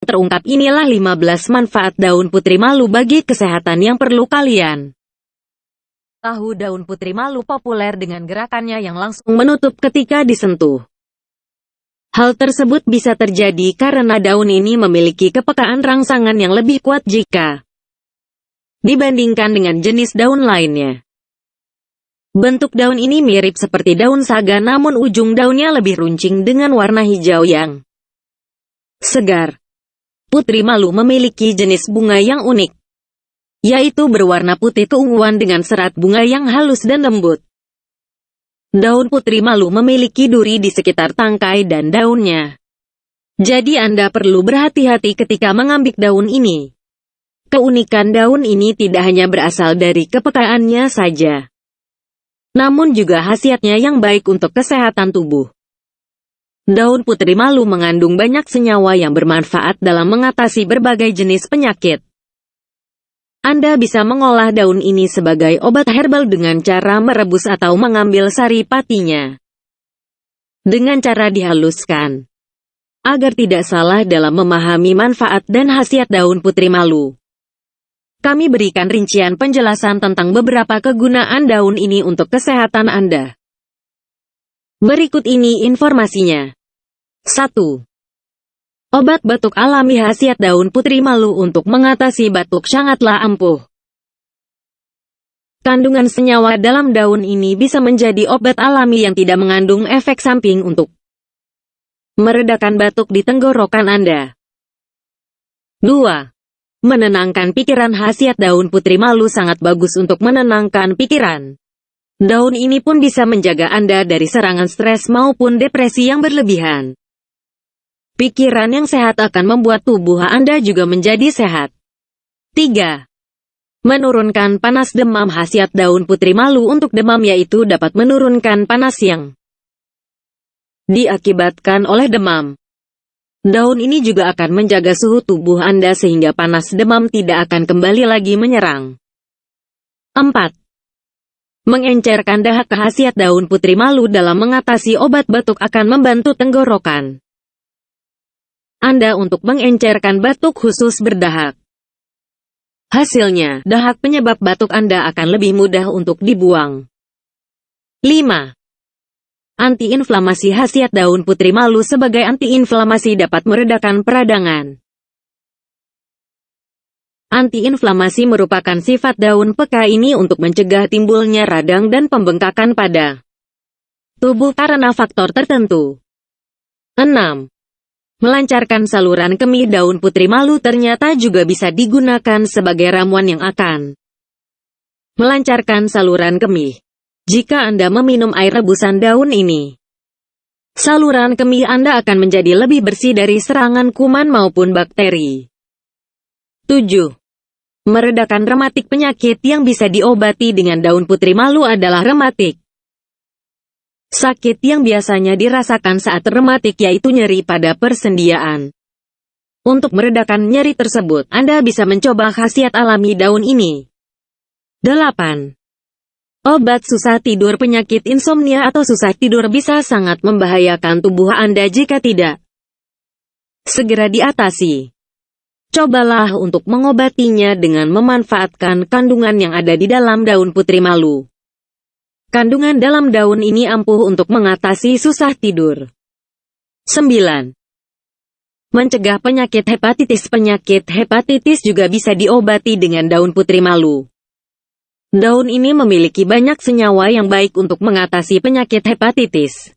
terungkap. Inilah 15 manfaat daun putri malu bagi kesehatan yang perlu kalian tahu. Daun putri malu populer dengan gerakannya yang langsung menutup ketika disentuh. Hal tersebut bisa terjadi karena daun ini memiliki kepekaan rangsangan yang lebih kuat jika dibandingkan dengan jenis daun lainnya. Bentuk daun ini mirip seperti daun saga, namun ujung daunnya lebih runcing dengan warna hijau yang segar. Putri malu memiliki jenis bunga yang unik, yaitu berwarna putih keunguan dengan serat bunga yang halus dan lembut. Daun putri malu memiliki duri di sekitar tangkai dan daunnya. Jadi Anda perlu berhati-hati ketika mengambil daun ini. Keunikan daun ini tidak hanya berasal dari kepekaannya saja, namun juga khasiatnya yang baik untuk kesehatan tubuh. Daun putri malu mengandung banyak senyawa yang bermanfaat dalam mengatasi berbagai jenis penyakit. Anda bisa mengolah daun ini sebagai obat herbal dengan cara merebus atau mengambil sari patinya dengan cara dihaluskan. Agar tidak salah dalam memahami manfaat dan khasiat daun putri malu, kami berikan rincian penjelasan tentang beberapa kegunaan daun ini untuk kesehatan Anda. Berikut ini informasinya. 1. Obat batuk alami. Khasiat daun putri malu untuk mengatasi batuk sangatlah ampuh. Kandungan senyawa dalam daun ini bisa menjadi obat alami yang tidak mengandung efek samping untuk meredakan batuk di tenggorokan Anda. 2. Menenangkan pikiran. Khasiat daun putri malu sangat bagus untuk menenangkan pikiran. Daun ini pun bisa menjaga Anda dari serangan stres maupun depresi yang berlebihan. Pikiran yang sehat akan membuat tubuh Anda juga menjadi sehat. 3. Menurunkan panas demam. Khasiat daun putri malu untuk demam yaitu dapat menurunkan panas yang diakibatkan oleh demam. Daun ini juga akan menjaga suhu tubuh Anda sehingga panas demam tidak akan kembali lagi menyerang. 4. Mengencerkan dahak. Khasiat daun putri malu dalam mengatasi obat batuk akan membantu tenggorokan Anda untuk mengencerkan batuk khusus berdahak. Hasilnya, dahak penyebab batuk Anda akan lebih mudah untuk dibuang. 5. Antiinflamasi. Khasiat daun putri malu sebagai antiinflamasi dapat meredakan peradangan. Antiinflamasi merupakan sifat daun peka ini untuk mencegah timbulnya radang dan pembengkakan pada tubuh karena faktor tertentu. 6. Melancarkan saluran kemih. Daun putri malu ternyata juga bisa digunakan sebagai ramuan yang akan melancarkan saluran kemih. Jika Anda meminum air rebusan daun ini, saluran kemih Anda akan menjadi lebih bersih dari serangan kuman maupun bakteri. 7. Meredakan rematik. Penyakit yang bisa diobati dengan daun putri malu adalah rematik. Sakit yang biasanya dirasakan saat rematik yaitu nyeri pada persendian. Untuk meredakan nyeri tersebut, Anda bisa mencoba khasiat alami daun ini. 8. Obat susah tidur. Penyakit insomnia atau susah tidur bisa sangat membahayakan tubuh Anda jika tidak segera diatasi. Cobalah untuk mengobatinya dengan memanfaatkan kandungan yang ada di dalam daun putri malu. Kandungan dalam daun ini ampuh untuk mengatasi susah tidur. 9. Mencegah penyakit hepatitis. Penyakit hepatitis juga bisa diobati dengan daun putri malu. Daun ini memiliki banyak senyawa yang baik untuk mengatasi penyakit hepatitis.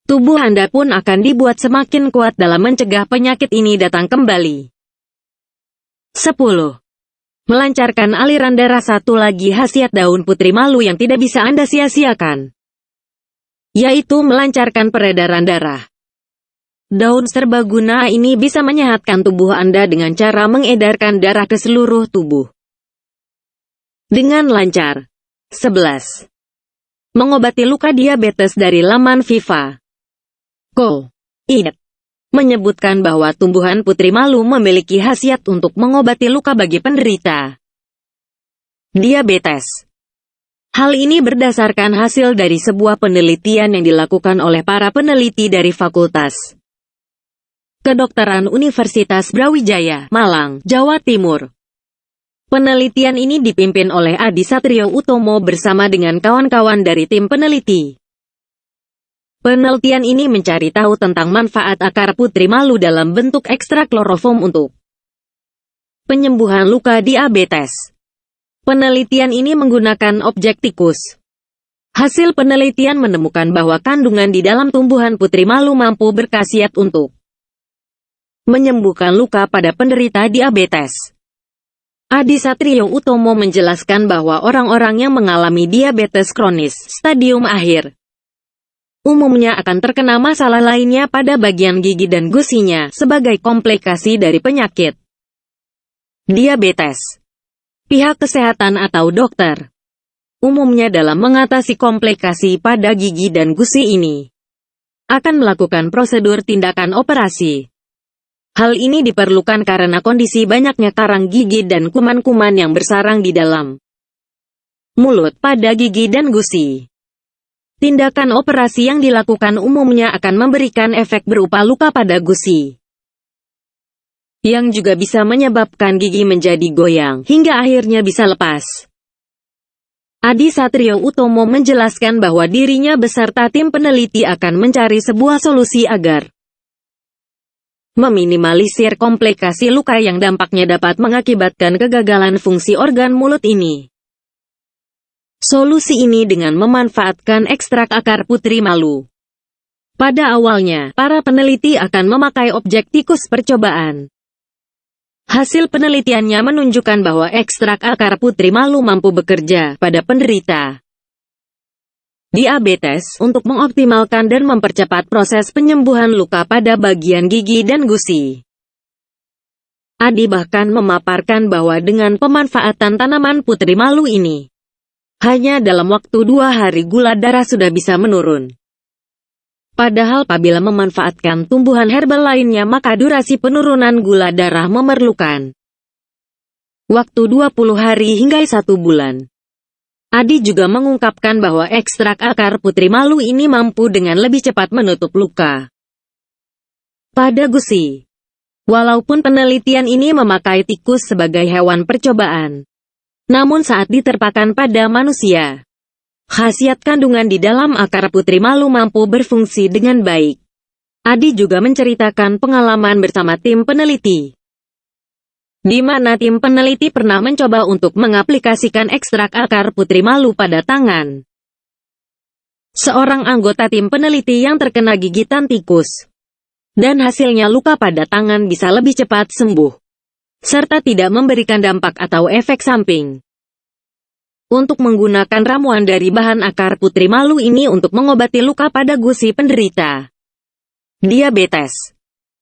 Tubuh Anda pun akan dibuat semakin kuat dalam mencegah penyakit ini datang kembali. 10. Melancarkan aliran darah. Satu lagi khasiat daun putri malu yang tidak bisa Anda sia-siakan, yaitu melancarkan peredaran darah. Daun serbaguna ini bisa menyehatkan tubuh Anda dengan cara mengedarkan darah ke seluruh tubuh dengan lancar. 11. Mengobati luka diabetes. Dari laman Viva Co. Id. menyebutkan bahwa tumbuhan putri malu memiliki khasiat untuk mengobati luka bagi penderita diabetes. Hal ini berdasarkan hasil dari sebuah penelitian yang dilakukan oleh para peneliti dari Fakultas Kedokteran Universitas Brawijaya, Malang, Jawa Timur. Penelitian ini dipimpin oleh Adi Satrio Utomo bersama dengan kawan-kawan dari tim peneliti. Penelitian ini mencari tahu tentang manfaat akar putri malu dalam bentuk ekstrak kloroform untuk penyembuhan luka diabetes. Penelitian ini menggunakan objek tikus. Hasil penelitian menemukan bahwa kandungan di dalam tumbuhan putri malu mampu berkhasiat untuk menyembuhkan luka pada penderita diabetes. Adi Satrio Utomo menjelaskan bahwa orang-orang yang mengalami diabetes kronis stadium akhir umumnya akan terkena masalah lainnya pada bagian gigi dan gusinya sebagai komplikasi dari penyakit diabetes. Pihak kesehatan atau dokter umumnya dalam mengatasi komplikasi pada gigi dan gusi ini akan melakukan prosedur tindakan operasi. Hal ini diperlukan karena kondisi banyaknya karang gigi dan kuman-kuman yang bersarang di dalam mulut pada gigi dan gusi. Tindakan operasi yang dilakukan umumnya akan memberikan efek berupa luka pada gusi, yang juga bisa menyebabkan gigi menjadi goyang, hingga akhirnya bisa lepas. Adi Satrio Utomo menjelaskan bahwa dirinya beserta tim peneliti akan mencari sebuah solusi agar meminimalisir komplikasi luka yang dampaknya dapat mengakibatkan kegagalan fungsi organ mulut ini. Solusi ini dengan memanfaatkan ekstrak akar putri malu. Pada awalnya, para peneliti akan memakai objek tikus percobaan. Hasil penelitiannya menunjukkan bahwa ekstrak akar putri malu mampu bekerja pada penderita diabetes untuk mengoptimalkan dan mempercepat proses penyembuhan luka pada bagian gigi dan gusi. Adi bahkan memaparkan bahwa dengan pemanfaatan tanaman putri malu ini, hanya dalam waktu 2 hari gula darah sudah bisa menurun. Padahal apabila memanfaatkan tumbuhan herbal lainnya maka durasi penurunan gula darah memerlukan waktu 20 hari hingga 1 bulan. Adi juga mengungkapkan bahwa ekstrak akar putri malu ini mampu dengan lebih cepat menutup luka pada gusi. Walaupun penelitian ini memakai tikus sebagai hewan percobaan, namun saat diterapkan pada manusia, khasiat kandungan di dalam akar putri malu mampu berfungsi dengan baik. Adi juga menceritakan pengalaman bersama tim peneliti, di mana tim peneliti pernah mencoba untuk mengaplikasikan ekstrak akar putri malu pada tangan seorang anggota tim peneliti yang terkena gigitan tikus. Dan hasilnya luka pada tangan bisa lebih cepat sembuh, serta tidak memberikan dampak atau efek samping. Untuk menggunakan ramuan dari bahan akar putri malu ini untuk mengobati luka pada gusi penderita diabetes.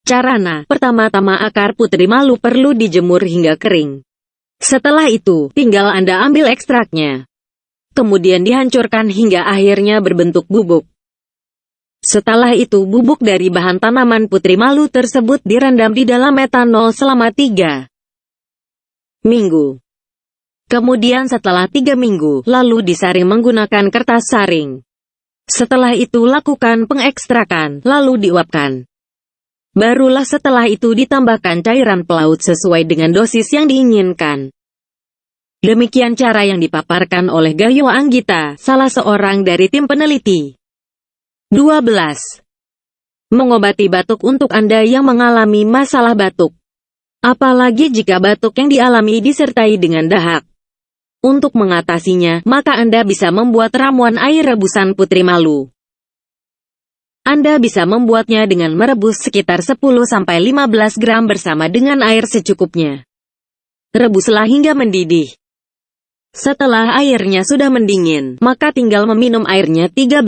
Carana, pertama-tama akar putri malu perlu dijemur hingga kering. Setelah itu, tinggal Anda ambil ekstraknya. Kemudian dihancurkan hingga akhirnya berbentuk bubuk. Setelah itu bubuk dari bahan tanaman putri malu tersebut direndam di dalam metanol selama 3 minggu. Kemudian setelah 3 minggu, lalu disaring menggunakan kertas saring. Setelah itu lakukan pengekstrakan, lalu diuapkan. Barulah setelah itu ditambahkan cairan pelaut sesuai dengan dosis yang diinginkan. Demikian cara yang dipaparkan oleh Gayo Anggita, salah seorang dari tim peneliti. 12. Mengobati batuk untuk Anda yang mengalami masalah batuk. Apalagi jika batuk yang dialami disertai dengan dahak. Untuk mengatasinya, maka Anda bisa membuat ramuan air rebusan putri malu. Anda bisa membuatnya dengan merebus sekitar 10-15 gram bersama dengan air secukupnya. Rebuslah hingga mendidih. Setelah airnya sudah mendingin, maka tinggal meminum airnya 13.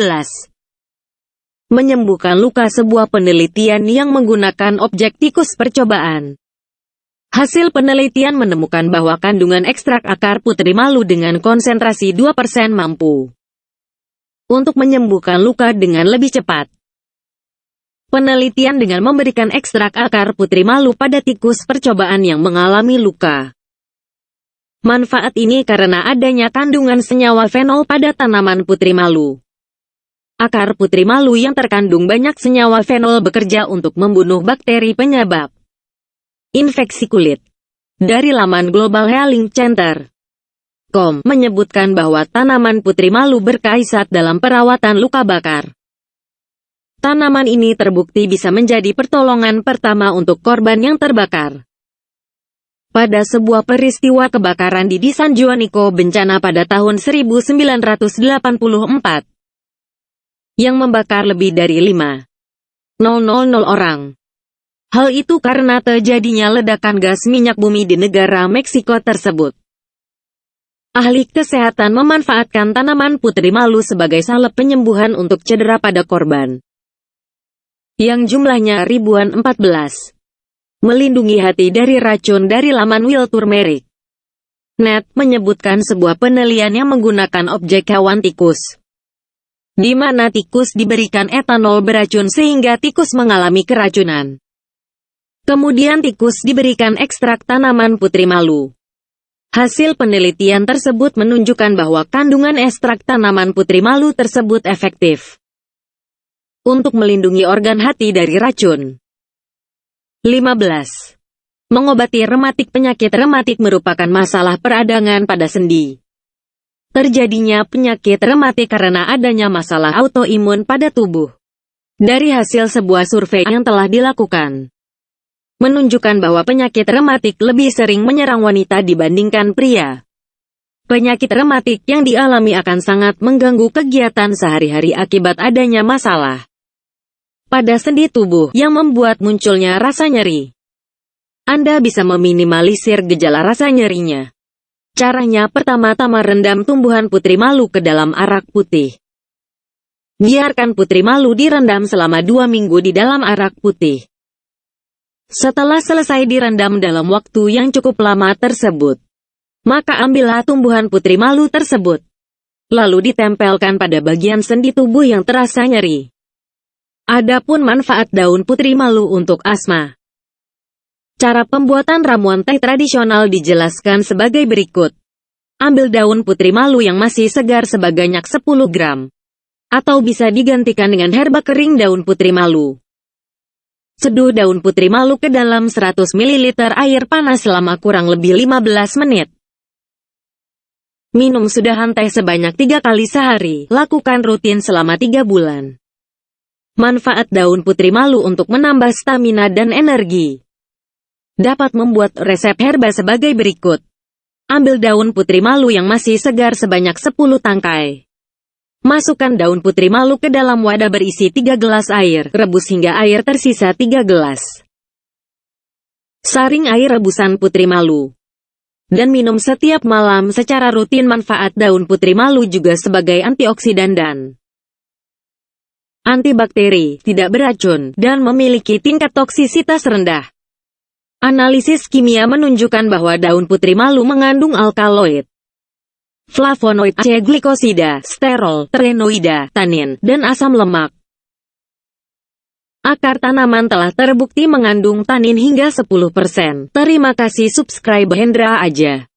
Menyembuhkan luka, sebuah penelitian yang menggunakan objek tikus percobaan. Hasil penelitian menemukan bahwa kandungan ekstrak akar putri malu dengan konsentrasi 2% mampu untuk menyembuhkan luka dengan lebih cepat. Penelitian dengan memberikan ekstrak akar putri malu pada tikus percobaan yang mengalami luka. Manfaat ini karena adanya kandungan senyawa fenol pada tanaman putri malu. Akar putri malu yang terkandung banyak senyawa fenol bekerja untuk membunuh bakteri penyebab infeksi kulit. Dari laman Global Healing Center.com menyebutkan bahwa tanaman putri malu berkaisat dalam perawatan luka bakar. Tanaman ini terbukti bisa menjadi pertolongan pertama untuk korban yang terbakar. Pada sebuah peristiwa kebakaran di San Juanico bencana pada tahun 1984, yang membakar lebih dari 5.000 orang. Hal itu karena terjadinya ledakan gas minyak bumi di negara Meksiko tersebut. Ahli kesehatan memanfaatkan tanaman putri malu sebagai salep penyembuhan untuk cedera pada korban, yang jumlahnya ribuan. 14. Melindungi hati dari racun. Dari laman Wild Turmeric.net menyebutkan sebuah penelitian yang menggunakan objek hewan tikus, di mana tikus diberikan etanol beracun sehingga tikus mengalami keracunan. Kemudian tikus diberikan ekstrak tanaman putri malu. Hasil penelitian tersebut menunjukkan bahwa kandungan ekstrak tanaman putri malu tersebut efektif untuk melindungi organ hati dari racun. 15. Mengobati rematik. Penyakit rematik merupakan masalah peradangan pada sendi. Terjadinya penyakit rematik karena adanya masalah autoimun pada tubuh. Dari hasil sebuah survei yang telah dilakukan, menunjukkan bahwa penyakit rematik lebih sering menyerang wanita dibandingkan pria. Penyakit rematik yang dialami akan sangat mengganggu kegiatan sehari-hari akibat adanya masalah pada sendi tubuh yang membuat munculnya rasa nyeri. Anda bisa meminimalisir gejala rasa nyerinya. Caranya, pertama-tama rendam tumbuhan putri malu ke dalam arak putih. Biarkan putri malu direndam selama 2 minggu di dalam arak putih. Setelah selesai direndam dalam waktu yang cukup lama tersebut, maka ambillah tumbuhan putri malu tersebut, lalu ditempelkan pada bagian sendi tubuh yang terasa nyeri. Adapun manfaat daun putri malu untuk asma. Cara pembuatan ramuan teh tradisional dijelaskan sebagai berikut. Ambil daun putri malu yang masih segar sebanyak 10 gram. Atau bisa digantikan dengan herba kering daun putri malu. Seduh daun putri malu ke dalam 100 ml air panas selama kurang lebih 15 menit. Minum sudahan teh sebanyak 3 kali sehari. Lakukan rutin selama 3 bulan. Manfaat daun putri malu untuk menambah stamina dan energi. Dapat membuat resep herba sebagai berikut. Ambil daun putri malu yang masih segar sebanyak 10 tangkai. Masukkan daun putri malu ke dalam wadah berisi 3 gelas air, rebus hingga air tersisa 3 gelas. Saring air rebusan putri malu. Dan minum setiap malam secara rutin. Manfaat daun putri malu juga sebagai antioksidan dan antibakteri, tidak beracun, dan memiliki tingkat toksisitas rendah. Analisis kimia menunjukkan bahwa daun putri malu mengandung alkaloid, flavonoid, glikosida, sterol, terenoida, tanin, dan asam lemak. Akar tanaman telah terbukti mengandung tanin hingga 10%. Terima kasih. Subscribe Hendra aja.